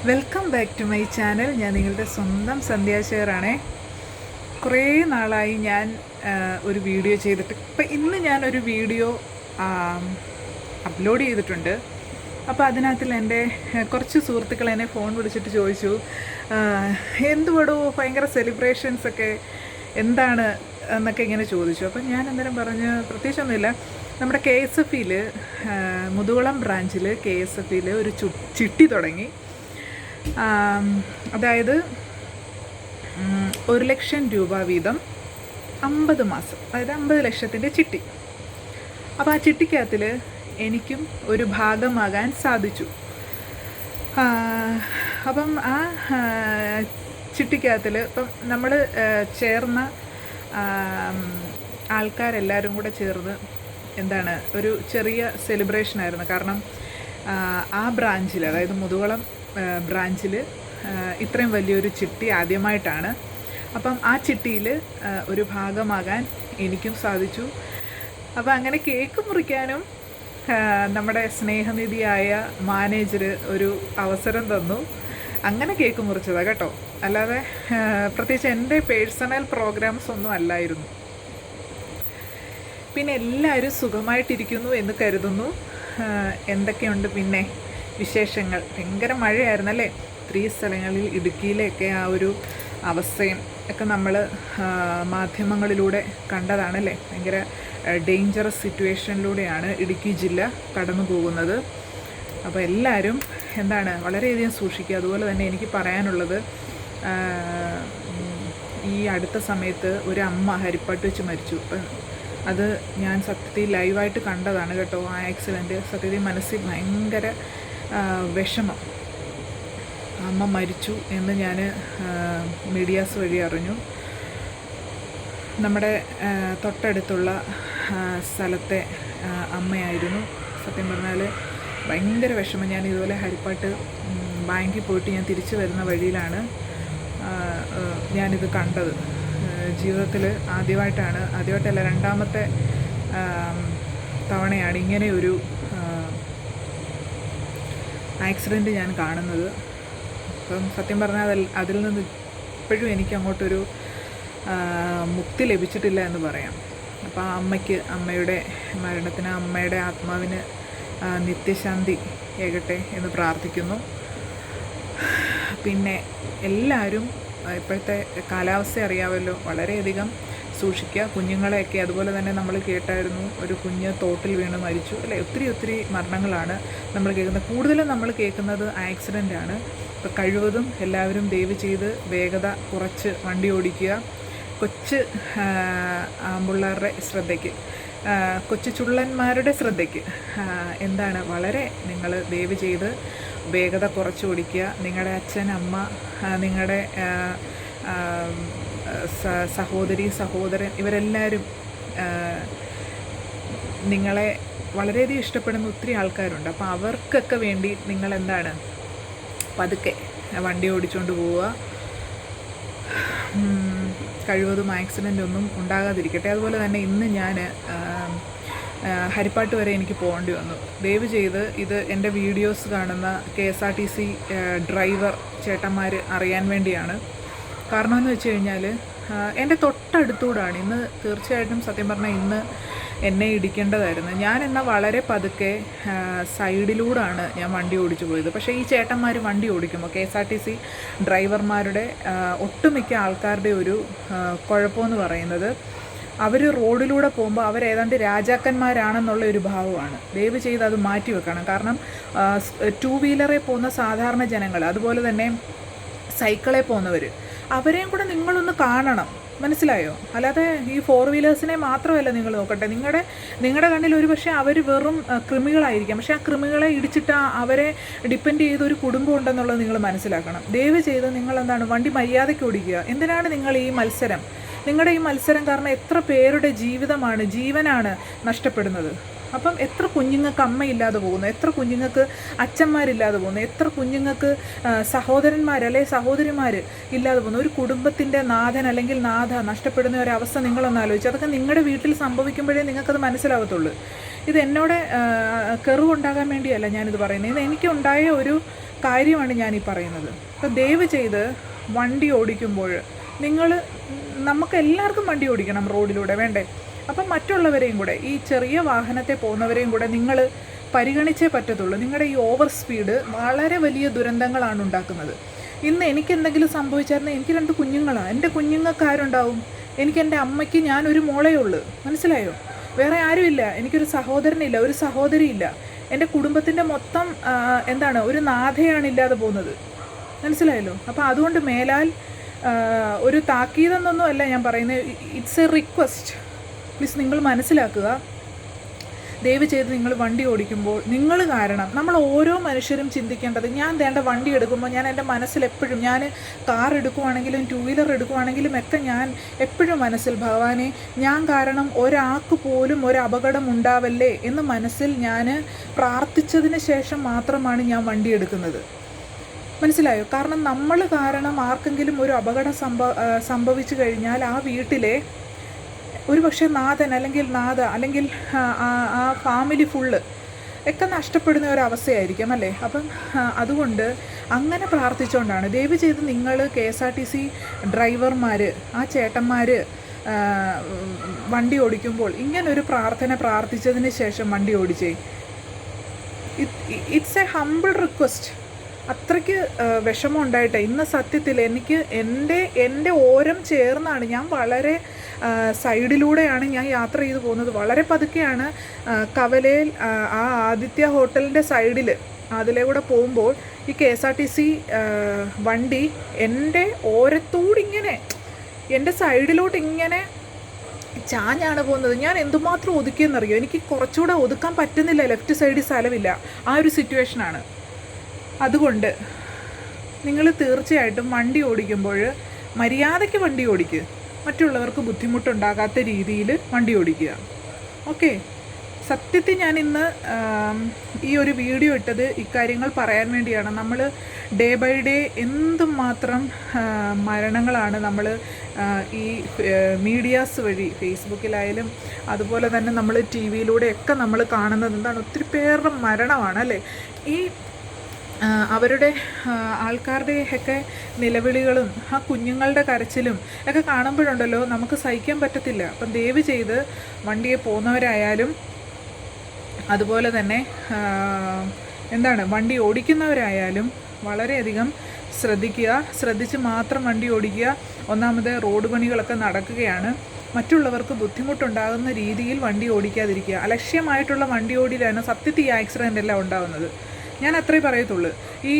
Welcome back to my channel. ഞാൻ നിങ്ങളുടെ സ്വന്തം സന്ധ്യാശേഖറാണേ. കുറേ നാളായി ഞാൻ ഒരു വീഡിയോ ചെയ്തിട്ട്. ഇപ്പം ഇന്ന് ഞാനൊരു വീഡിയോ അപ്ലോഡ് ചെയ്തിട്ടുണ്ട്. അപ്പോൾ അതിനകത്തിൽ എൻ്റെ കുറച്ച് സുഹൃത്തുക്കൾ എന്നെ ഫോൺ വിളിച്ചിട്ട് ചോദിച്ചു, എന്തുവാടോ ഭയങ്കര സെലിബ്രേഷൻസൊക്കെ എന്താണ് എന്നൊക്കെ ഇങ്ങനെ ചോദിച്ചു. അപ്പം ഞാൻ അന്നേരം പറഞ്ഞ് പ്രത്യേകിച്ചൊന്നുമില്ല. നമ്മുടെ KSF-യിൽ മുതുകുളം ബ്രാഞ്ചിൽ KSF-യിൽ ഒരു ചിട്ടി തുടങ്ങി. അതായത് 1,00,000 രൂപ വീതം 50 മാസം, അതായത് 50 ലക്ഷത്തിൻ്റെ ചിട്ടി. അപ്പോൾ ആ ചിട്ടിക്കകത്തിൽ എനിക്കും ഒരു ഭാഗമാകാൻ സാധിച്ചു. അപ്പം ആ ചിട്ടിക്കകത്തിൽ ഇപ്പം നമ്മൾ ചേർന്ന ആൾക്കാരെല്ലാവരും കൂടെ ചേർന്ന് എന്താണ് ഒരു ചെറിയ സെലിബ്രേഷനായിരുന്നു. കാരണം ആ ബ്രാഞ്ചിൽ, അതായത് മുതുകുളം ബ്രാഞ്ചിൽ ഇത്രയും വലിയൊരു ചിട്ടി ആദ്യമായിട്ടാണ്. അപ്പം ആ ചിട്ടിയിൽ ഒരു ഭാഗമാകാൻ എനിക്കും സാധിച്ചു. അപ്പം അങ്ങനെ കേക്ക് മുറിക്കാനും നമ്മുടെ സ്നേഹനിധിയായ മാനേജർ ഒരു അവസരം തന്നു. അങ്ങനെ കേക്ക് മുറിച്ചതാണ് കേട്ടോ. അല്ലാതെ പ്രത്യേകിച്ച് എൻ്റെ പേഴ്സണൽ പ്രോഗ്രാംസ് ഒന്നും അല്ലായിരുന്നു. പിന്നെ എല്ലാവരും സുഖമായിട്ടിരിക്കുന്നു എന്ന് കരുതുന്നു. എന്തൊക്കെയുണ്ട് പിന്നെ വിശേഷങ്ങൾ? ഭയങ്കര മഴയായിരുന്നല്ലേ 3 സ്ഥലങ്ങളിൽ. ഇടുക്കിയിലെയൊക്കെ ആ ഒരു അവസ്ഥയും ഒക്കെ നമ്മൾ മാധ്യമങ്ങളിലൂടെ കണ്ടതാണല്ലേ. ഭയങ്കര ഡേഞ്ചറസ് സിറ്റുവേഷനിലൂടെയാണ് ഇടുക്കി ജില്ല കടന്നു പോകുന്നത്. അപ്പോൾ എല്ലാവരും എന്താണ് വളരെയധികം സൂക്ഷിക്കുക. അതുപോലെ തന്നെ എനിക്ക് പറയാനുള്ളത്, ഈ അടുത്ത സമയത്ത് ഒരു അമ്മ ഹരിപ്പാട്ട് വെച്ച് മരിച്ചു. അത് ഞാൻ സത്യത്തിൽ ലൈവായിട്ട് കണ്ടതാണ് കേട്ടോ. ആ ആക്സിഡൻറ്റ് സത്യത്തിൽ മനസ്സിൽ ഭയങ്കര വിഷമം. അമ്മ മരിച്ചു എന്ന് ഞാൻ മീഡിയാസ് വഴി അറിഞ്ഞു. നമ്മുടെ തൊട്ടടുത്തുള്ള സ്ഥലത്തെ അമ്മയായിരുന്നു. സത്യം പറഞ്ഞാൽ ഭയങ്കര വിഷമം. ഞാൻ ഇതുപോലെ ഹരിപ്പാട്ട് ബാങ്കിൽ പോയിട്ട് ഞാൻ തിരിച്ചു വരുന്ന വഴിയിലാണ് ഞാനിത് കണ്ടത്. ജീവിതത്തിൽ ആദ്യമായിട്ടല്ല, രണ്ടാമത്തെ തവണയാണ് ഇങ്ങനെ ഒരു ആക്സിഡൻറ്റ് ഞാൻ കാണുന്നത്. അപ്പം സത്യം പറഞ്ഞാൽ അതിൽ നിന്ന് ഇപ്പോഴും എനിക്ക് അങ്ങോട്ടൊരു മുക്തി ലഭിച്ചിട്ടില്ല എന്ന് പറയാം. അപ്പോൾ ആ അമ്മയുടെ മരണത്തിന്, അമ്മയുടെ ആത്മാവിന് നിത്യശാന്തി ഏകട്ടെ എന്ന് പ്രാർത്ഥിക്കുന്നു. പിന്നെ എല്ലാവരും ഇപ്പോഴത്തെ കാലാവസ്ഥ അറിയാമല്ലോ, വളരെയധികം സൂക്ഷിക്കുക. കുഞ്ഞുങ്ങളെയൊക്കെ അതുപോലെ തന്നെ നമ്മൾ കേട്ടായിരുന്നു, ഒരു കുഞ്ഞ് തോട്ടിൽ വീണ് മരിച്ചു അല്ലേ. ഒത്തിരി മരണങ്ങളാണ് നമ്മൾ കേൾക്കുന്നത്. കൂടുതലും നമ്മൾ കേൾക്കുന്നത് ആക്സിഡൻ്റാണ്. അപ്പോൾ കഴിവതും എല്ലാവരും ദയവ് ചെയ്ത് വേഗത കുറച്ച് വണ്ടി ഓടിക്കുക. കൊച്ചു ആമ്പിള്ളേരുടെ ശ്രദ്ധയ്ക്ക്, കൊച്ചു ചുള്ളന്മാരുടെ ശ്രദ്ധയ്ക്ക് എന്താണ് വളരെ നിങ്ങൾ ദയവ് ചെയ്ത് വേഗത കുറച്ച് ഓടിക്കുക. നിങ്ങളുടെ അച്ഛൻ, അമ്മ, നിങ്ങളുടെ സഹോദരി, സഹോദരൻ, ഇവരെല്ലാവരും നിങ്ങളെ വളരെയധികം ഇഷ്ടപ്പെടുന്ന ഒത്തിരി ആൾക്കാരുണ്ട്. അപ്പോൾ അവർക്കൊക്കെ വേണ്ടി നിങ്ങളെന്താണ് പതുക്കെ വണ്ടി ഓടിച്ചുകൊണ്ട് പോവുക. കഴിവതും ആക്സിഡൻ്റ് ഒന്നും ഉണ്ടാകാതിരിക്കട്ടെ. അതുപോലെ തന്നെ ഇന്ന് ഞാൻ ഹരിപ്പാട്ട് വരെ എനിക്ക് പോകേണ്ടി വന്നു. ദയവ് ചെയ്ത് ഇത് എൻ്റെ വീഡിയോസ് കാണുന്ന KSRTC ഡ്രൈവർ ചേട്ടന്മാർ അറിയാൻ വേണ്ടിയാണ്. കാരണമെന്ന് വെച്ച് കഴിഞ്ഞാൽ എൻ്റെ തൊട്ടടുത്തൂടാണ്. ഇന്ന് തീർച്ചയായിട്ടും സത്യം പറഞ്ഞാൽ ഇന്ന് എന്നെ ഇടിക്കേണ്ടതായിരുന്നു. ഞാൻ എന്നാൽ വളരെ പതുക്കെ സൈഡിലൂടാണ് ഞാൻ വണ്ടി ഓടിച്ചു പോയത്. പക്ഷേ ഈ ചേട്ടന്മാർ വണ്ടി ഓടിക്കുമ്പോൾ KSRTC ഡ്രൈവർമാരുടെ ഒട്ടുമിക്ക ആൾക്കാരുടെ ഒരു കുഴപ്പമെന്ന് പറയുന്നത്, അവർ റോഡിലൂടെ പോകുമ്പോൾ അവരേതാണ്ട് രാജാക്കന്മാരാണെന്നുള്ള ഒരു ഭാവമാണ്. ദയവ് ചെയ്ത് അത് മാറ്റി വെക്കണം. കാരണം 2 വീലറിൽ പോകുന്ന സാധാരണ ജനങ്ങൾ, അതുപോലെ തന്നെ സൈക്കിളിൽ പോകുന്നവർ, അവരെയും കൂടെ നിങ്ങളൊന്ന് കാണണം. മനസ്സിലായോ? അല്ലാതെ ഈ 4 വീലേഴ്സിനെ മാത്രമല്ല നിങ്ങൾ നോക്കട്ടെ. നിങ്ങളുടെ കണ്ണിൽ ഒരു പക്ഷേ അവർ വെറും കൃമികളായിരിക്കാം. പക്ഷേ ആ കൃമികളെ ഇടിച്ചിട്ട് അവരെ ഡിപ്പെൻഡ് ചെയ്തൊരു കുടുംബം ഉണ്ടെന്നുള്ളത് നിങ്ങൾ മനസ്സിലാക്കണം. ദയവ് ചെയ്ത് നിങ്ങളെന്താണ് വണ്ടി മര്യാദയ്ക്ക് ഓടിക്കുക. എന്തിനാണ് നിങ്ങൾ ഈ മത്സരം? നിങ്ങളുടെ ഈ മത്സരം കാരണം എത്ര പേരുടെ ജീവനാണ് നഷ്ടപ്പെടുന്നത്. അപ്പം എത്ര കുഞ്ഞുങ്ങൾക്ക് അമ്മയില്ലാതെ പോകുന്നു, എത്ര കുഞ്ഞുങ്ങൾക്ക് അച്ഛന്മാരില്ലാതെ പോകുന്നു, എത്ര കുഞ്ഞുങ്ങൾക്ക് സഹോദരന്മാർ അല്ലെങ്കിൽ സഹോദരിമാർ ഇല്ലാതെ പോകുന്നു. ഒരു കുടുംബത്തിൻ്റെ നാഥൻ അല്ലെങ്കിൽ നാഥ നഷ്ടപ്പെടുന്ന ഒരവസ്ഥ നിങ്ങളൊന്ന് ആലോചിച്ചു. അതൊക്കെ നിങ്ങളുടെ വീട്ടിൽ സംഭവിക്കുമ്പോഴേ നിങ്ങൾക്കത് മനസ്സിലാവത്തുള്ളൂ. ഇത് എന്നോട് കെറുണ്ടാകാൻ വേണ്ടിയല്ല ഞാനിത് പറയുന്നത്. ഇത് എനിക്കുണ്ടായ ഒരു കാര്യമാണ് ഞാനീ പറയുന്നത്. അപ്പോൾ ദയവ് ചെയ്ത് വണ്ടി ഓടിക്കുമ്പോൾ നമുക്ക് എല്ലാവർക്കും വണ്ടി ഓടിക്കണം റോഡിലൂടെ, വേണ്ടേ? അപ്പം മറ്റുള്ളവരെയും കൂടെ, ഈ ചെറിയ വാഹനത്തെ പോകുന്നവരെയും കൂടെ നിങ്ങൾ പരിഗണിച്ചേ പറ്റത്തുള്ളൂ. നിങ്ങളുടെ ഈ ഓവർ സ്പീഡ് വളരെ വലിയ ദുരന്തങ്ങളാണ് ഉണ്ടാക്കുന്നത്. ഇന്ന് എനിക്കെന്തെങ്കിലും സംഭവിച്ചായിരുന്നു, എനിക്ക് 2 കുഞ്ഞുങ്ങളാണ്. എൻ്റെ കുഞ്ഞുങ്ങൾക്ക് ആരുണ്ടാവും? എനിക്ക് എൻ്റെ അമ്മയ്ക്ക് ഞാനൊരു മോളേ ഉള്ളൂ, മനസ്സിലായോ? വേറെ ആരുമില്ല. എനിക്കൊരു സഹോദരനില്ല, ഒരു സഹോദരിയില്ല. എൻ്റെ കുടുംബത്തിൻ്റെ മൊത്തം ഒരു നാഥയാണ് ഇല്ലാതെ പോകുന്നത്, മനസ്സിലായല്ലോ? അപ്പോൾ അതുകൊണ്ട് മേലാൽ ഒരു താക്കീതെന്നൊന്നും അല്ല ഞാൻ പറയുന്നത്, ഇറ്റ്സ് എ റിക്വസ്റ്റ്. പ്ലീസ് നിങ്ങൾ മനസ്സിലാക്കുക. ദയവ് ചെയ്ത് നിങ്ങൾ വണ്ടി ഓടിക്കുമ്പോൾ നിങ്ങൾ കാരണം നമ്മൾ ഓരോ മനുഷ്യരും ചിന്തിക്കേണ്ടത്, ഞാൻ വേണ്ട വണ്ടി എടുക്കുമ്പോൾ ഞാൻ എൻ്റെ മനസ്സിൽ എപ്പോഴും, ഞാൻ കാർ എടുക്കുവാണെങ്കിലും 2 വീലർ എടുക്കുവാണെങ്കിലും ഒക്കെ ഞാൻ എപ്പോഴും മനസ്സിൽ, ഭഗവാനെ ഞാൻ കാരണം ഒരാൾക്ക് പോലും ഒരു അപകടം ഉണ്ടാവല്ലേ എന്ന് മനസ്സിൽ ഞാൻ പ്രാർത്ഥിച്ചതിന് ശേഷം മാത്രമാണ് ഞാൻ വണ്ടി എടുക്കുന്നത്, മനസ്സിലായോ? കാരണം നമ്മൾ കാരണം ആർക്കെങ്കിലും ഒരു അപകടം സംഭവിച്ചു കഴിഞ്ഞാൽ ആ വീട്ടിലെ ഒരു പക്ഷേ നാഥൻ അല്ലെങ്കിൽ ആ ഫാമിലി ഫുള്ള് ഒക്കെ നഷ്ടപ്പെടുന്ന ഒരവസ്ഥയായിരിക്കും അല്ലേ? അപ്പം അതുകൊണ്ട് അങ്ങനെ പ്രാർത്ഥിച്ചുകൊണ്ടാണ്. ദയവ് ചെയ്ത് നിങ്ങൾ KSRTC ഡ്രൈവർമാർ, ആ ചേട്ടന്മാർ വണ്ടി ഓടിക്കുമ്പോൾ ഇങ്ങനൊരു പ്രാർത്ഥിച്ചതിന് ശേഷം വണ്ടി ഓടിച്ചേ. It's a humble request. അത്രയ്ക്ക് വിഷമം ഉണ്ടായിട്ടെ ഇന്ന് സത്യത്തിൽ എനിക്ക് എൻ്റെ ഓരം ചേർന്നാണ്, ഞാൻ വളരെ സൈഡിലൂടെയാണ് ഞാൻ യാത്ര ചെയ്തു പോകുന്നത്. വളരെ പതുക്കെയാണ്. കവലയിൽ ആ ആദിത്യ ഹോട്ടലിൻ്റെ സൈഡിൽ അതിലെ കൂടെ പോകുമ്പോൾ ഈ KSRTC വണ്ടി എൻ്റെ ഓരത്തോടിങ്ങനെ എൻ്റെ സൈഡിലോട്ട് ഇങ്ങനെ ചാഞ്ഞാണ് പോകുന്നത്. ഞാൻ എന്തുമാത്രം ഒതുക്കിയെന്നറിയോ? എനിക്ക് കുറച്ചുകൂടെ ഒതുക്കാൻ പറ്റുന്നില്ല, ലെഫ്റ്റ് സൈഡിൽ സ്ഥലമില്ല. ആ ഒരു സിറ്റുവേഷനാണ്. അതുകൊണ്ട് നിങ്ങൾ തീർച്ചയായിട്ടും വണ്ടി ഓടിക്കുമ്പോൾ മര്യാദയ്ക്ക് വണ്ടി ഓടിക്കുക, മറ്റുള്ളവർക്ക് ബുദ്ധിമുട്ടുണ്ടാകാത്ത രീതിയിൽ വണ്ടി ഓടിക്കുക. ഓക്കെ, സത്യത്തിൽ ഞാൻ ഇന്ന് ഈ ഒരു വീഡിയോ ഇട്ടത് ഇക്കാര്യങ്ങൾ പറയാൻ വേണ്ടിയാണ്. നമ്മൾ ഡേ ബൈ ഡേ എന്തുമാത്രം മരണങ്ങളാണ് നമ്മൾ ഈ മീഡിയാസ് വഴി, ഫേസ്ബുക്കിലായാലും അതുപോലെ തന്നെ നമ്മൾ TV യിലൂടെയൊക്കെ നമ്മൾ കാണുന്നത് എന്താണ്? ഒത്തിരി പേരുടെ മരണമാണ് അല്ലേ? ഈ അവരുടെ ആൾക്കാരുടെയൊക്കെ നിലവിളികളും ആ കുഞ്ഞുങ്ങളുടെ കരച്ചിലും ഒക്കെ കാണുമ്പോഴുണ്ടല്ലോ നമുക്ക് സഹിക്കാൻ പറ്റത്തില്ല. അപ്പം ദയവ് ചെയ്ത് വണ്ടിയെ പോകുന്നവരായാലും അതുപോലെ തന്നെ വണ്ടി ഓടിക്കുന്നവരായാലും വളരെയധികം ശ്രദ്ധിച്ച് മാത്രം വണ്ടി ഓടിക്കുക. ഒന്നാമത് റോഡ് പണികളൊക്കെ നടക്കുകയാണ്, മറ്റുള്ളവർക്ക് ബുദ്ധിമുട്ടുണ്ടാകുന്ന രീതിയിൽ വണ്ടി ഓടിക്കാതിരിക്കുക. അലക്ഷ്യമായിട്ടുള്ള വണ്ടി ഓടിയിലാണ് സത്യത്തിൽ ഈ ആക്സിഡൻ്റ് എല്ലാം ഉണ്ടാകുന്നത്. ഞാൻ അത്രേ പറയത്തുള്ളൂ. ഈ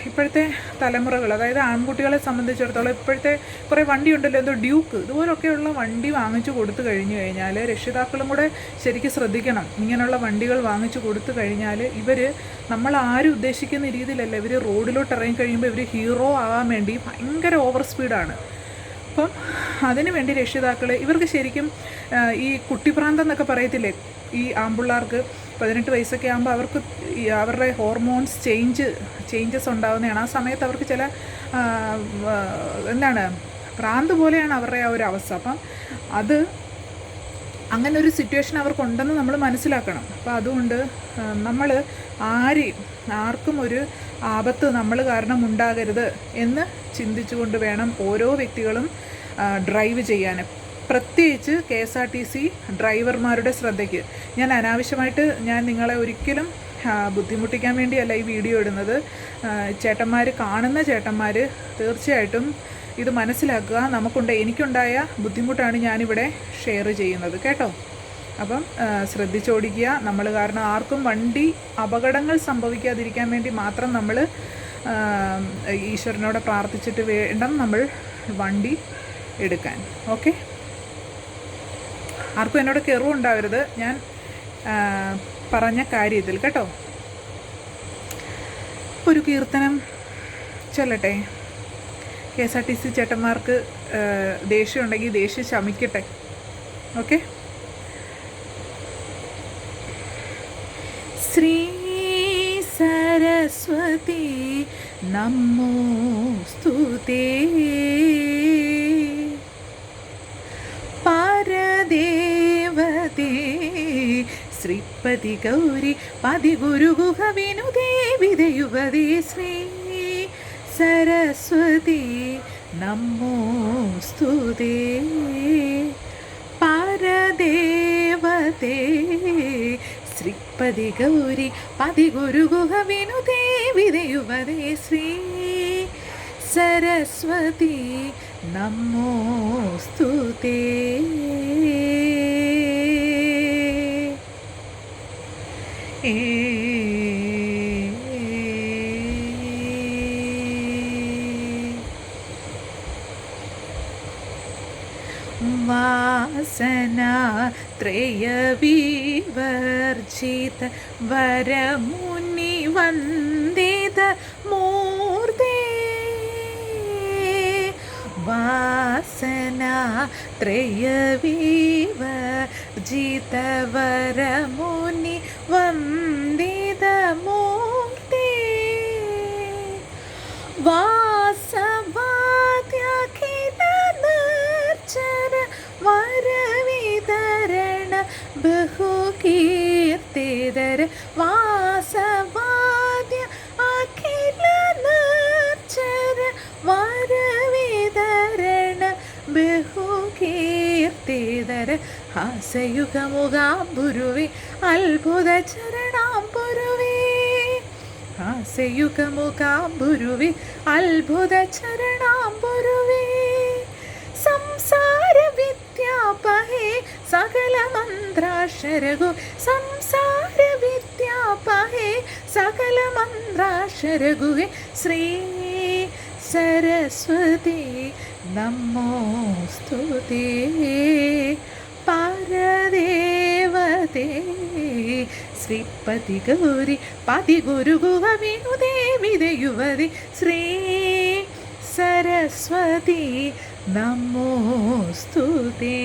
ഇപ്പോഴത്തെ തലമുറകൾ, അതായത് ആൺകുട്ടികളെ സംബന്ധിച്ചിടത്തോളം ഇപ്പോഴത്തെ കുറേ വണ്ടി ഉണ്ടല്ലോ, എന്തോ ഡ്യൂക്ക്, ഇതുപോലൊക്കെയുള്ള വണ്ടി വാങ്ങിച്ചു കൊടുത്തു കഴിഞ്ഞാൽ രക്ഷിതാക്കളും കൂടെ ശരിക്കും ശ്രദ്ധിക്കണം. ഇങ്ങനെയുള്ള വണ്ടികൾ വാങ്ങിച്ചു കൊടുത്തു കഴിഞ്ഞാൽ നമ്മൾ ആരും ഉദ്ദേശിക്കുന്ന രീതിയിലല്ല, ഇവർ റോഡിലോട്ട് ഇറങ്ങി കഴിയുമ്പോൾ ഇവർ ഹീറോ ആകാൻ വേണ്ടി ഭയങ്കര ഓവർ സ്പീഡാണ്. അപ്പം അതിനു വേണ്ടി രക്ഷിതാക്കൾ, ഇവർക്ക് ശരിക്കും ഈ കുട്ടിപ്രാന്തം എന്നൊക്കെ പറയത്തില്ലേ, ഈ ആൺപിള്ളേർക്ക് 18 വയസ്സൊക്കെ ആകുമ്പോൾ അവർക്ക് അവരുടെ ഹോർമോൺസ് ചേഞ്ചസ് ഉണ്ടാകുന്നതാണ്. ആ സമയത്ത് അവർക്ക് ചില ഭ്രാന്ത് പോലെയാണ് അവരുടെ ആ ഒരു അവസ്ഥ. അപ്പം അങ്ങനെ ഒരു സിറ്റുവേഷൻ അവർക്കുണ്ടെന്ന് നമ്മൾ മനസ്സിലാക്കണം. അപ്പോൾ അതുകൊണ്ട് നമ്മൾ ആർക്കും ഒരു ആപത്ത് നമ്മൾ കാരണം ഉണ്ടാകരുത് എന്ന് ചിന്തിച്ചുകൊണ്ട് വേണം ഓരോ വ്യക്തികളും ഡ്രൈവ് ചെയ്യാൻ. പ്രത്യേകിച്ച് KSRTC ഡ്രൈവർമാരുടെ ശ്രദ്ധയ്ക്ക്. ഞാൻ അനാവശ്യമായിട്ട് നിങ്ങളെ ഒരിക്കലും ബുദ്ധിമുട്ടിക്കാൻ വേണ്ടിയല്ല ഈ വീഡിയോ ഇടുന്നത്. കാണുന്ന ചേട്ടന്മാർ തീർച്ചയായിട്ടും ഇത് മനസ്സിലാക്കുക. എനിക്കുണ്ടായ ബുദ്ധിമുട്ടാണ് ഞാനിവിടെ ഷെയർ ചെയ്യുന്നത്, കേട്ടോ? അപ്പം ശ്രദ്ധിച്ചോടിക്കുക. നമ്മൾ കാരണം ആർക്കും വണ്ടി അപകടങ്ങൾ സംഭവിക്കാതിരിക്കാൻ വേണ്ടി മാത്രം നമ്മൾ ഈശ്വരനോട് പ്രാർത്ഥിച്ചിട്ട് വേണം നമ്മൾ വണ്ടി എടുക്കാൻ. ഓക്കെ, ആർക്കും എന്നോട് കെറുണ്ടാവരുത് ഞാൻ പറഞ്ഞ കാര്യത്തിൽ, കേട്ടോ? ഒരു കീർത്തനം ചൊല്ലട്ടെ. KSRTC ചേട്ടന്മാർക്ക് ദേഷ്യം ഉണ്ടെങ്കിൽ ദേഷ്യം ശമിക്കട്ടെ. ഓക്കെ, ശ്രീ സരസ്വതി നമോസ്തുതേ, പരദേവതേ ശ്രീ ശ്രീപതി ഗൗരി പതി ഗുരുഗുഹ വിനുദേ വിദയുവതി ശ്രീ സരസ്വതി നമോസ്തുതേ പരദേവതേ ശ്രീപതി ഗൗരി പതി ഗുരുഗുഹ വിനുദേ വിദയുവതി ശ്രീ സരസ്വതി നമോസ്തുതേ. വാസനാ ത്രയവിവർജിത വരമുനി വന്ദിത മൂർത്തേ വാസനാ ത്രയവിവർജിത വരമുനി വന്ദിത മൂർത്തേ വാസവാദ്യഖില നർച്ചന വരവിതരണ ബഹുകീർത്തിതര വാസവാദ്യ അഖില നർച്ചന വരവിതരണ ബഹുകീർത്തിതര ഹാസയുഗമുഖാംബുരുവേ അത്ഭുത ചരണാംബുരുവേ ഹാസയുഗമുഖാംബുരുവേ അത്ഭുത ചരണാംബുരുവേ സംസാര വിദ്യാപഹേ സകല മന്ത്രാക്ഷരഗു സംസാര വിദ്യാപഹേ സകല മന്ത്രാക്ഷരഗുഹേ ശ്രീ സരസ്വതി നമോസ്തുതേ പരദേവതേ ശ്രീപതി ഗൗരി പതി ഗുരുഗുഹ വിനുദേ വിദയുവതി ശ്രീ സരസ്വതി നമോസ്തുതേ.